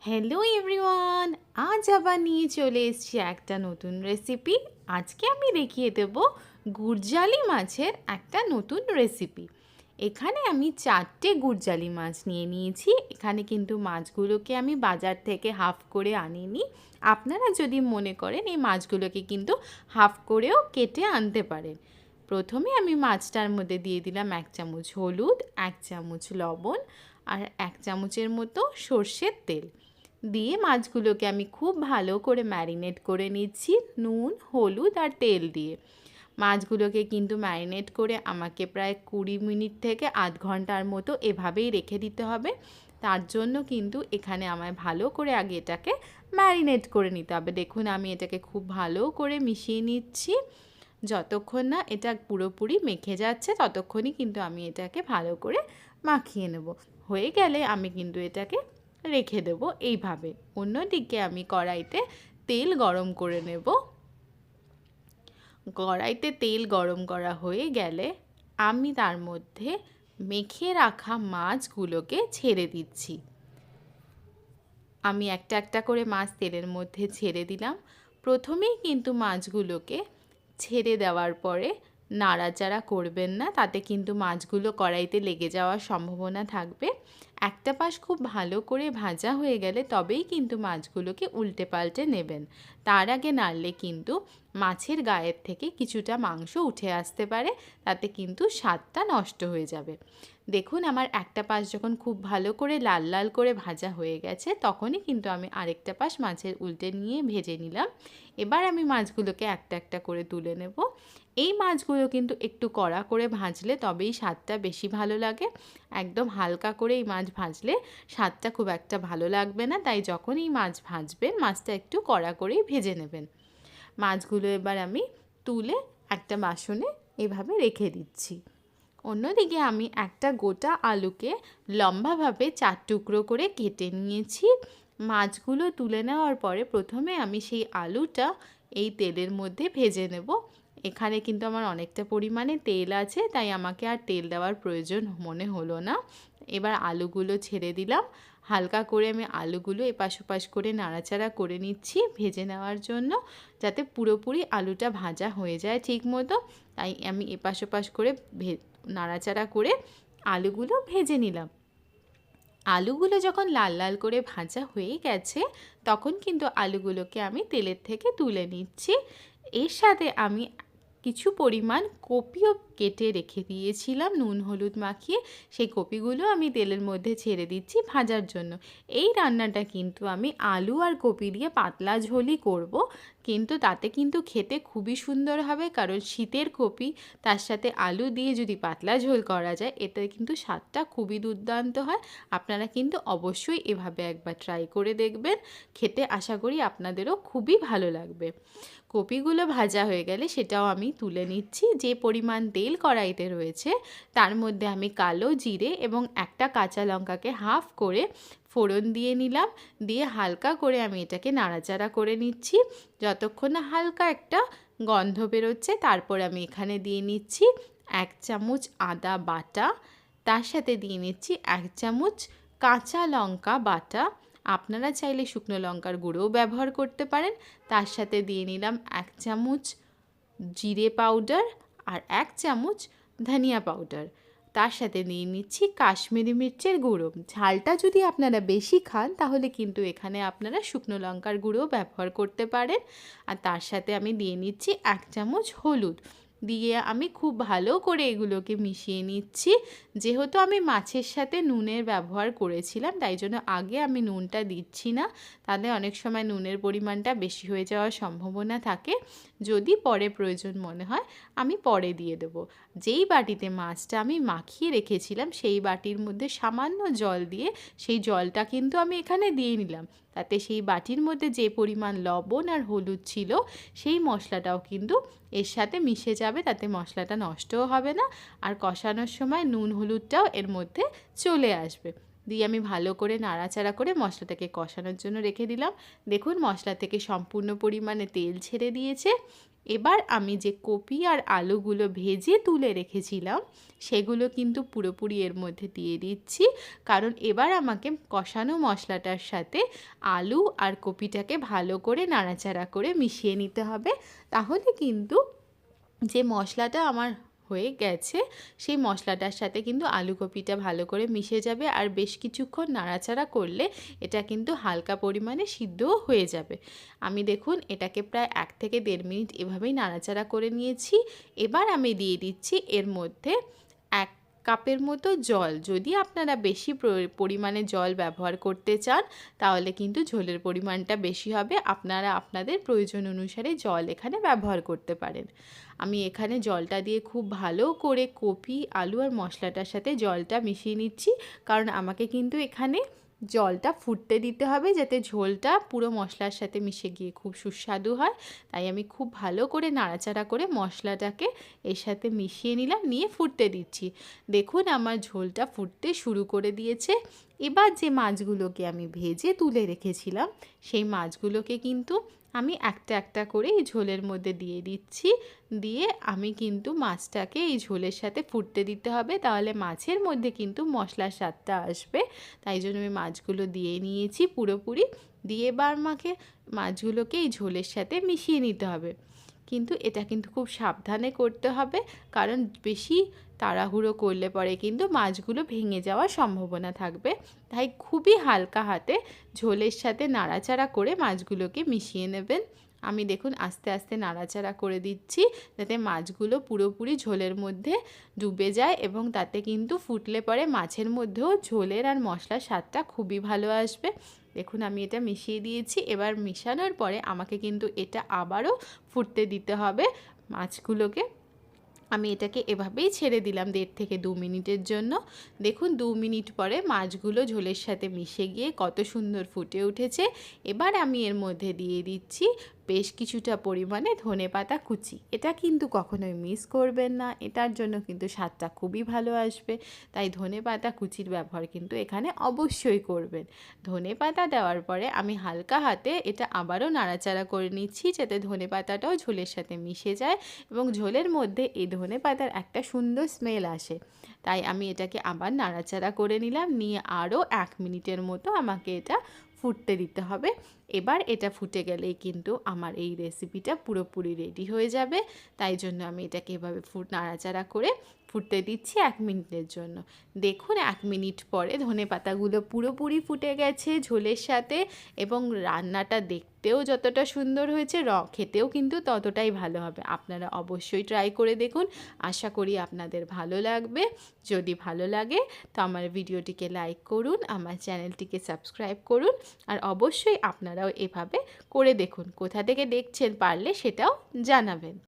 Hello everyone, আজ আবার নিয়ে চলে এসেছি একটা নতুন রেসিপি। আজকে আমি দেখিয়ে দেব গুরজালি মাছের একটা নতুন রেসিপি। এখানে আমি 4টে গুরজালি মাছ নিয়ে নিয়েছি। এখানে কিন্তু মাছগুলোকে আমি বাজার থেকে হাফ করে আনিনি। আপনারা যদি মনে করেন এই মাছগুলোকে কিন্তু হাফ করেও কেটে আনতে পারেন। প্রথমে আমি মাছটার মধ্যে দিয়ে দিলাম 1 চামচ হলুদ, 1 চামচ লবণ আর 1 চামচের মতো সর্ষের তেল দিয়ে মাছগুলোকে আমি খুব ভালো করে ম্যারিনেট করে নিচ্ছি নুন, হলুদ আর তেল দিয়ে। মাছগুলোকে কিন্তু ম্যারিনেট করে আমাকে প্রায় 20 মিনিট থেকে আধ ঘন্টার মতো এভাবেই রেখে দিতে হবে। তার জন্য কিন্তু এখানে আমায় ভালো করে আগে এটাকে ম্যারিনেট করে নিতে হবে। দেখুন আমি এটাকে খুব ভালো করে মিশিয়ে নিচ্ছি। যতক্ষণ না এটা পুরোপুরি মেখে যাচ্ছে ততক্ষণই কিন্তু আমি এটাকে ভালো করে মাখিয়ে নেব। হয়ে গেলে আমি কিন্তু এটাকে রেখে দেবো এইভাবে। অন্যদিকে আমি কড়াইতে তেল গরম করে নেব। কড়াইতে তেল গরম করা হয়ে গেলে আমি তার মধ্যে মেখে রাখা মাছগুলোকে ছেড়ে দিচ্ছি। আমি একটা একটা করে মাছ তেলের মধ্যে ছেড়ে দিলাম। প্রথমেই কিন্তু মাছগুলোকে ছেড়ে দেওয়ার পরে নাড়াচাড়া করবেন না, তাতে কিন্তু মাছগুলো কড়াইতে লেগে যাওয়ার সম্ভাবনা থাকবে। একটা পাশ খুব ভালো করে ভাজা হয়ে গেলে তবেই কিন্তু মাছগুলোকে উল্টে পাল্টে নেবেন। তার আগে নাড়লে কিন্তু মাছের গায়ের থেকে কিছুটা মাংস উঠে আসতে পারে, তাতে কিন্তু স্বাদটা নষ্ট হয়ে যাবে। দেখুন আমার একটা পাশ যখন খুব ভালো করে লাল লাল করে ভাজা হয়ে গেছে তখনই কিন্তু আমি আরেকটা পাশ মাছের উল্টে নিয়ে ভেজে নিলাম। এবার আমি মাছগুলোকে একটা একটা করে তুলে নেব। এই মাছগুলো কিন্তু একটু কড়া করে ভাজলে তবেই স্বাদটা বেশি ভালো লাগে। একদম হালকা করে এই মাছ ভাজলে স্বাদটা খুব একটা ভালো লাগবে না, তাই যখন এই মাছ ভাজবেন মাছটা একটু কড়া করেই ভেজে নেবেন। মাছগুলো এবার আমি তুলে একটা বাসনে এভাবে রেখে দিচ্ছি। অন্যদিকে আমি একটা গোটা আলুকে লম্বাভাবে 4 টুকরো করে কেটে নিয়েছি। মাছগুলো তুলে নেওয়ার পরে প্রথমে আমি সেই আলুটা এই তেলের মধ্যে ভেজে নেব। এখানে কিন্তু আমার অনেকটা পরিমাণে তেল আছে, তাই আমাকে আর তেল দেওয়ার প্রয়োজন মনে হলো না। এবার আলুগুলো ছেড়ে দিলাম। হালকা করে আমি আলুগুলো এপাশ ওপাশ করে নাড়াচাড়া করে নিচ্ছি ভেজে নেওয়ার জন্য, যাতে পুরোপুরি আলুটা ভাজা হয়ে যায় ঠিক মতো। তাই আমি এপাশ ওপাশ করে নাড়াচাড়া করে আলুগুলো ভেজে নিলাম। আলুগুলো যখন লাল লাল করে ভাজা হয়ে গেছে তখন কিন্তু আলুগুলোকে আমি তেলের থেকে তুলে নিচ্ছি। এর সাথে আমি কিছু পরিমাণ কপিও কেটে রেখে দিয়েছিলাম নুন হলুদ মাখিয়ে, সেই কপিগুলো আমি তেলের মধ্যে ছেড়ে দিচ্ছি ভাজার জন্য। এই রান্নাটা কিন্তু আমি আলু আর কপি দিয়ে পাতলা ঝোলই করব, কিন্তু তাতে কিন্তু খেতে খুবই সুন্দর হবে, কারণ শীতের কপি তার সাথে আলু দিয়ে যদি পাতলা ঝোল করা যায় এতে কিন্তু স্বাদটা খুবই দুর্দান্ত হয়। আপনারা কিন্তু অবশ্যই এভাবে একবার ট্রাই করে দেখবেন, খেতে আশা করি আপনাদেরও খুবই ভালো লাগবে। কপিগুলো ভাজা হয়ে গেলে সেটাও আমি তুলে নিচ্ছি। যে পরিমাণ তেল কড়াইতে রয়েছে তার মধ্যে আমি কালো জিরে এবং একটা কাঁচা লঙ্কাকে হাফ করে ফোড়ন দিয়ে নিলাম। দিয়ে হালকা করে আমি এটাকে নাড়াচাড়া করে নিচ্ছি যতক্ষণ না হালকা একটা গন্ধ বেরোচ্ছে। তারপর আমি এখানে দিয়ে নিচ্ছি 1 চামচ আদা বাটা, তার সাথে দিয়ে নিচ্ছি 1 চামচ কাঁচা লঙ্কা বাটা। আপনারা চাইলে শুকনো লঙ্কার গুঁড়োও ব্যবহার করতে পারেন। তার সাথে দিয়ে নিলাম 1 চামচ জিরে পাউডার আর 1 চামচ ধনিয়া পাউডার। তার সাথে নিয়ে নিচ্ছি কাশ্মীরি মির্চের গুঁড়ো। ঝালটা যদি আপনারা বেশি খান তাহলে কিন্তু এখানে আপনারা শুকনো লঙ্কার গুঁড়োও ব্যবহার করতে পারেন। আর তার সাথে আমি দিয়ে নিচ্ছি 1 চামচ হলুদ। দিয়ে আমি খুব ভালো করে এগুলোকে মিশিয়ে নিচ্ছি। যেহেতু আমি মাছের সাথে নুনের ব্যবহার করেছিলাম তাই জন্য আগে আমি নুনটা দিচ্ছি না, তাহলে অনেক সময় নুনের পরিমাণটা বেশি হয়ে যাওয়ার সম্ভাবনা থাকে। যদি পরে প্রয়োজন মনে হয় আমি পরে দিয়ে দেবো। যেই বাটিতে মাছটা আমি মাখিয়ে রেখেছিলাম সেই বাটির মধ্যে সামান্য জল দিয়ে সেই জলটা কিন্তু আমি এখানে দিয়ে নিলাম, তাতে সেই বাটির মধ্যে যে পরিমাণ লবণ আর হলুদ ছিল সেই মশলাটাও কিন্তু এর সাথে মিশে যাবে, তাতে মশলাটা নষ্টও হবে না আর কষানোর সময় নুন হলুদটাও এর মধ্যে চলে আসবে। দিয়ে আমি ভালো করে নাড়াচাড়া করে মশলাটাকে কষানোর জন্য রেখে দিলাম। দেখুন মশলা থেকে সম্পূর্ণ পরিমাণে তেল ছেড়ে দিয়েছে। এবার আমি যে কপি আর আলুগুলো ভেজে তুলে রেখেছিলাম সেগুলো কিন্তু পুরোপুরি এর মধ্যে দিয়ে দিচ্ছি, কারণ এবার আমাকে কষানো মশলাটার সাথে আলু আর কপিটাকে ভালো করে নাড়াচাড়া করে মিশিয়ে নিতে হবে। তাহলে কিন্তু যে মশলাটা আমার হয়ে গেছে সেই মশলাটার সাথে কিন্তু আলু কপিটা ভালো করে মিশে যাবে, আর বেশ কিছুক্ষণ নাড়াচাড়া করলে এটা কিন্তু হালকা পরিমাণে সিদ্ধও হয়ে যাবে। আমি দেখুন এটাকে প্রায় 1 থেকে 1.5 মিনিট এভাবেই নাড়াচাড়া করে নিয়েছি। এবার আমি দিয়ে দিচ্ছি এর মধ্যে 1 কাপের মতো জল। যদি আপনারা বেশি পরিমাণে জল ব্যবহার করতে চান তাহলে কিন্তু ঝোলের পরিমাণটা বেশি হবে, আপনারা আপনাদের প্রয়োজন অনুসারে জল এখানে ব্যবহার করতে পারেন। আমি এখানে জলটা দিয়ে খুব ভালো করে কপি আলু আর মশলাটার সাথে জলটা মিশিয়ে নিচ্ছি, কারণ আমাকে কিন্তু এখানে জলটা ফুটতে দিতে হবে যাতে ঝোলটা পুরো মশলার সাথে মিশে গিয়ে খুব সুস্বাদু হয়। তাই আমি খুব ভালো করে নাড়াচাড়া করে মশলাটাকে এর সাথে মিশিয়ে নিলাম, নিয়ে ফুটতে দিচ্ছি। দেখুন আমার ঝোলটা ফুটতে শুরু করে দিয়েছে। এবার যে মাছগুলোকে আমি ভেজে তুলে রেখেছিলাম সেই মাছগুলোকে কিন্তু আমি একটা একটা করে এই ঝোলের মধ্যে দিয়ে দিচ্ছি। দিয়ে আমি কিন্তু মাছটাকে এই ঝোলের সাথে ফুটতে দিতে হবে, তাহলে মাছের মধ্যে কিন্তু মশলার স্বাদটা আসবে। তাই জন্য আমি মাছগুলো দিয়ে নিয়েছি পুরোপুরি। দিয়ে এবার আমাকে মাছগুলোকে এই ঝোলের সাথে মিশিয়ে নিতে হবে, কিন্তু এটা কিন্তু খুব সাবধানে করতে হবে, কারণ বেশি তাড়াহুড়ো করলে পরে কিন্তু মাছগুলো ভেঙে যাওয়ার সম্ভাবনা থাকবে। তাই খুবই হালকা হাতে ঝোলের সাথে নাড়াচাড়া করে মাছগুলোকে মিশিয়ে নেবেন। আমি দেখুন আস্তে আস্তে নাড়াচাড়া করে দিচ্ছি যাতে মাছগুলো পুরোপুরি ঝোলের মধ্যে ডুবে যায়, এবং তাতে কিন্তু ফুটলে পরে মাছের মধ্যেও ঝোলের আর মশলার স্বাদটা খুবই ভালো আসবে। দেখুন আমি এটা মিশিয়ে দিয়েছি। এবার মিশানোর পরে আমাকে কিন্তু এটা আবারও ফুটতে দিতে হবে মাছগুলোকে। আমি এটাকে এভাবেই ছেড়ে দিলাম 1.5 থেকে 2 মিনিটের জন্য। দেখুন 2 মিনিট পরে মাছগুলো ঝোলের সাথে মিশে গিয়ে কত সুন্দর ফুটে উঠেছে। এবার আমি এর মধ্যে দিয়ে দিচ্ছি বেশ কিছুটা পরিমাণে ধনেপাতা কুচি। এটা কিন্তু কখনোই মিস করবেন না, এটার জন্য কিন্তু স্বাদটা খুবই ভালো আসবে। তাই ধনেপাতা কুচির ব্যবহার কিন্তু এখানে অবশ্যই করবেন। ধনেপাতা দেওয়ার পরে আমি হালকা হাতে এটা আবারও নাড়াচাড়া করে নিচ্ছি যাতে ধনেপাতাটাও ঝোলের সাথে মিশে যায় এবং ঝোলের মধ্যে এই ধনেপাতার একটা সুন্দর স্মেল আসে। তাই আমি এটাকে আবার নাড়াচাড়া করে নিলাম, নিয়ে আরও 1 মিনিটের মতো আমাকে এটা ফুটতে দিতে হবে। এবার এটা ফুটে গেলেই কিন্তু আমার এই রেসিপিটা পুরোপুরি রেডি হয়ে যাবে। তাই জন্য আমি এটাকে এভাবে নাড়াচাড়া করে ফুটতে দিচ্ছি 1 মিনিটের জন্য। দেখুন 1 মিনিট পরে ধনেপাতাগুলো পুরোপুরি ফুটে গেছে ঝোলের সাথে, এবং রান্নাটা দেখতেও যতটা সুন্দর হয়েছে খেতেও কিন্তু ততটাই ভালো হবে। আপনারা অবশ্যই ট্রাই করে দেখুন, আশা করি আপনাদের ভালো লাগবে। যদি ভালো লাগে তো আমার ভিডিওটিকে লাইক করুন, আমার চ্যানেলটিকে সাবস্ক্রাইব করুন, আর অবশ্যই আপনারাও এভাবে করে দেখুন। কোথা থেকে দেখছেন পারলে সেটাও জানাবেন।